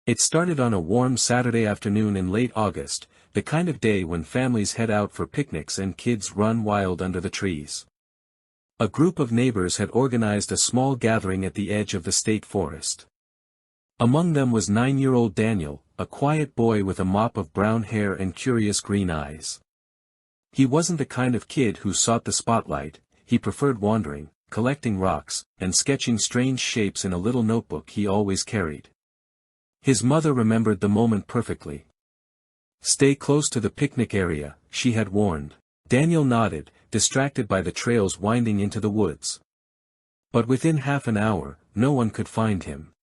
It started on a warm Saturday afternoon in late August, the kind of day when families head out for picnics and kids run wild under the trees. A group of neighbors had organized a small gathering at the edge of the state forest. Among them was 9-year-old Daniel, a quiet boy with a mop of brown hair and curious green eyes. He wasn't the kind of kid who sought the spotlight, he preferred wandering, collecting rocks, and sketching strange shapes in a little notebook he always carried. His mother remembered the moment perfectly. "Stay close to the picnic area," she had warned. Daniel nodded, distracted by the trails winding into the woods. But within half an hour, no one could find him.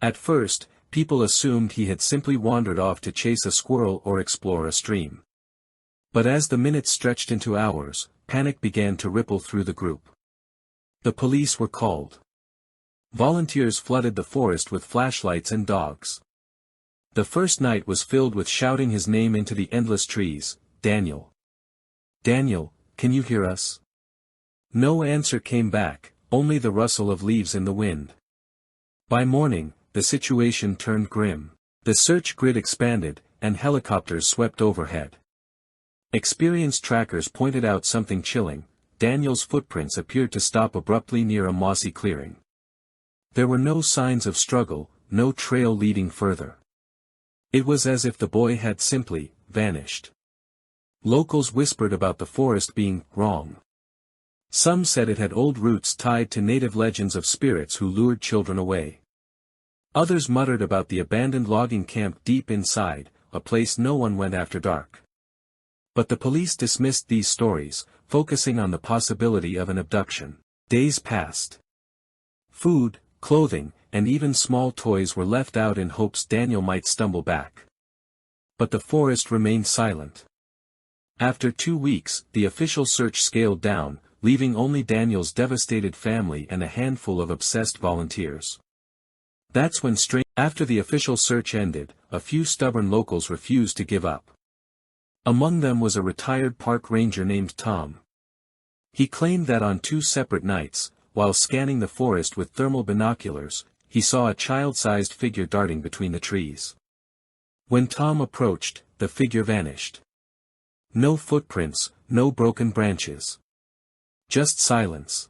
At first, people assumed he had simply wandered off to chase a squirrel or explore a stream. But as the minutes stretched into hours, panic began to ripple through the group. The police were called. Volunteers flooded the forest with flashlights and dogs. The first night was filled with shouting his name into the endless trees, "Daniel! Daniel, can you hear us?" No answer came back, only the rustle of leaves in the wind. By morning, the situation turned grim. The search grid expanded, and helicopters swept overhead. Experienced trackers pointed out something chilling: Daniel's footprints appeared to stop abruptly near a mossy clearing. There were no signs of struggle, no trail leading further. It was as if the boy had simply vanished. Locals whispered about the forest being wrong. Some said it had old roots tied to native legends of spirits who lured children away. Others muttered about the abandoned logging camp deep inside, a place no one went after dark. But the police dismissed these stories, focusing on the possibility of an abduction. Days passed. Food, clothing, and even small toys were left out in hopes Daniel might stumble back. But the forest remained silent. After 2 weeks, the official search scaled down, leaving only Daniel's devastated family and a handful of obsessed volunteers. That's when after the official search ended, a few stubborn locals refused to give up. Among them was a retired park ranger named Tom. He claimed that on 2 separate nights, while scanning the forest with thermal binoculars, he saw a child-sized figure darting between the trees. When Tom approached, the figure vanished. No footprints, no broken branches. Just silence.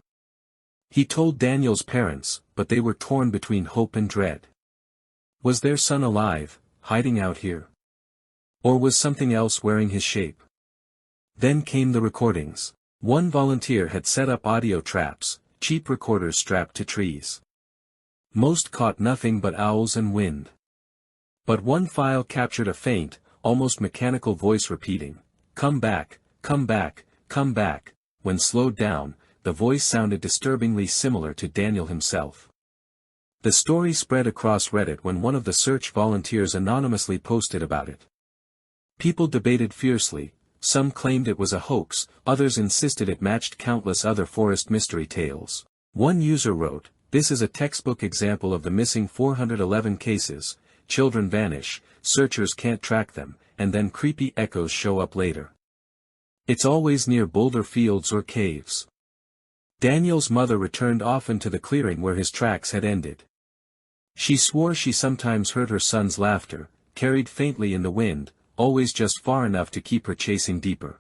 He told Daniel's parents, but they were torn between hope and dread. Was their son alive, hiding out here? Or was something else wearing his shape? Then came the recordings. One volunteer had set up audio traps, cheap recorders strapped to trees. Most caught nothing but owls and wind. But one file captured a faint, almost mechanical voice repeating, "Come back, come back, come back." When slowed down, the voice sounded disturbingly similar to Daniel himself. The story spread across Reddit when one of the search volunteers anonymously posted about it. People debated fiercely. Some claimed it was a hoax, others insisted it matched countless other forest mystery tales. One user wrote, "This is a textbook example of the missing 411 cases, children vanish, searchers can't track them, and then creepy echoes show up later. It's always near boulder fields or caves." Daniel's mother returned often to the clearing where his tracks had ended. She swore she sometimes heard her son's laughter, carried faintly in the wind, always just far enough to keep her chasing deeper.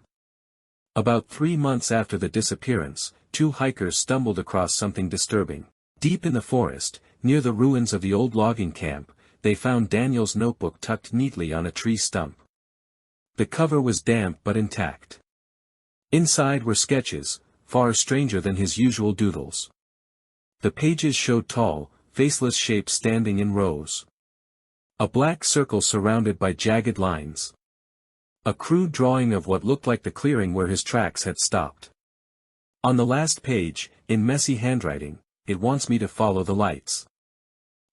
About 3 months after the disappearance, 2 hikers stumbled across something disturbing. Deep in the forest, near the ruins of the old logging camp, they found Daniel's notebook tucked neatly on a tree stump. The cover was damp but intact. Inside were sketches, far stranger than his usual doodles. The pages showed tall, faceless shapes standing in rows. A black circle surrounded by jagged lines. A crude drawing of what looked like the clearing where his tracks had stopped. On the last page, in messy handwriting, "It wants me to follow the lights."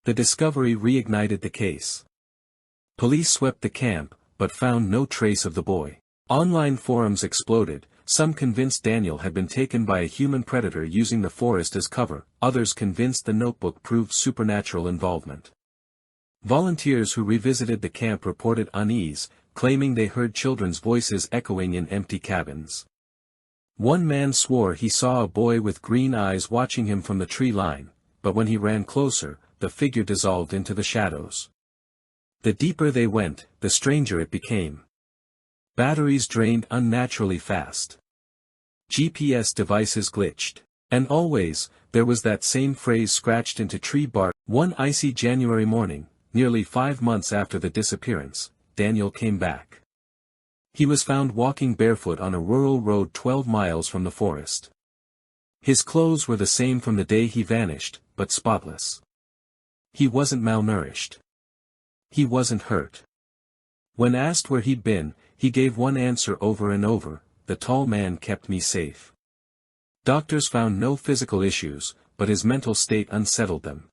The discovery reignited the case. Police swept the camp, but found no trace of the boy. Online forums exploded, some convinced Daniel had been taken by a human predator using the forest as cover, others convinced the notebook proved supernatural involvement. Volunteers who revisited the camp reported unease, claiming they heard children's voices echoing in empty cabins. One man swore he saw a boy with green eyes watching him from the tree line, but when he ran closer, the figure dissolved into the shadows. The deeper they went, the stranger it became. Batteries drained unnaturally fast. GPS devices glitched. And always, there was that same phrase scratched into tree bark. One icy January morning, nearly 5 months after the disappearance, Daniel came back. He was found walking barefoot on a rural road 12 miles from the forest. His clothes were the same from the day he vanished, but spotless. He wasn't malnourished. He wasn't hurt. When asked where he'd been, he gave one answer over and over: "The tall man kept me safe." Doctors found no physical issues, but his mental state unsettled them.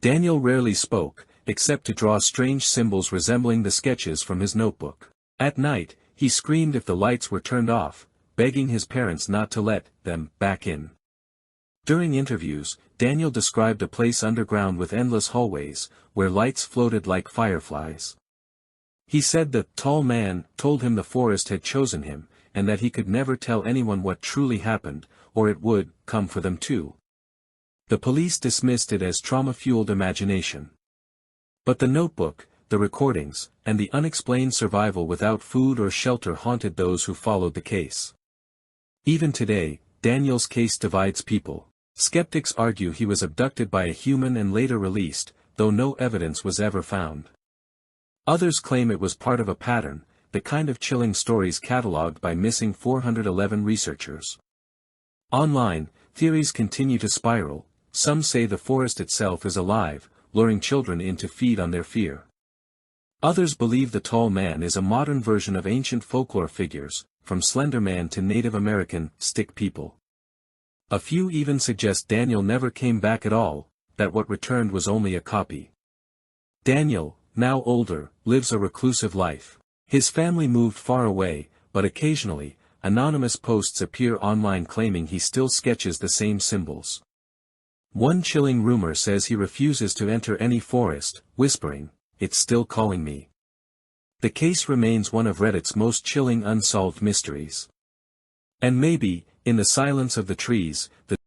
Daniel rarely spoke, except to draw strange symbols resembling the sketches from his notebook. At night, he screamed if the lights were turned off, begging his parents not to let them back in. During interviews, Daniel described a place underground with endless hallways, where lights floated like fireflies. He said the tall man told him the forest had chosen him, and that he could never tell anyone what truly happened, or it would come for them too. The police dismissed it as trauma-fueled imagination. But the notebook, the recordings, and the unexplained survival without food or shelter haunted those who followed the case. Even today, Daniel's case divides people. Skeptics argue he was abducted by a human and later released, though no evidence was ever found. Others claim it was part of a pattern, the kind of chilling stories catalogued by Missing 411 researchers. Online, theories continue to spiral. Some say the forest itself is alive, luring children in to feed on their fear. Others believe the tall man is a modern version of ancient folklore figures, from Slender Man to Native American stick people. A few even suggest Daniel never came back at all, that what returned was only a copy. Daniel, now older, lives a reclusive life. His family moved far away, but occasionally, anonymous posts appear online claiming he still sketches the same symbols. One chilling rumor says he refuses to enter any forest, whispering, "It's still calling me." The case remains one of Reddit's most chilling unsolved mysteries. And maybe, in the silence of the trees, the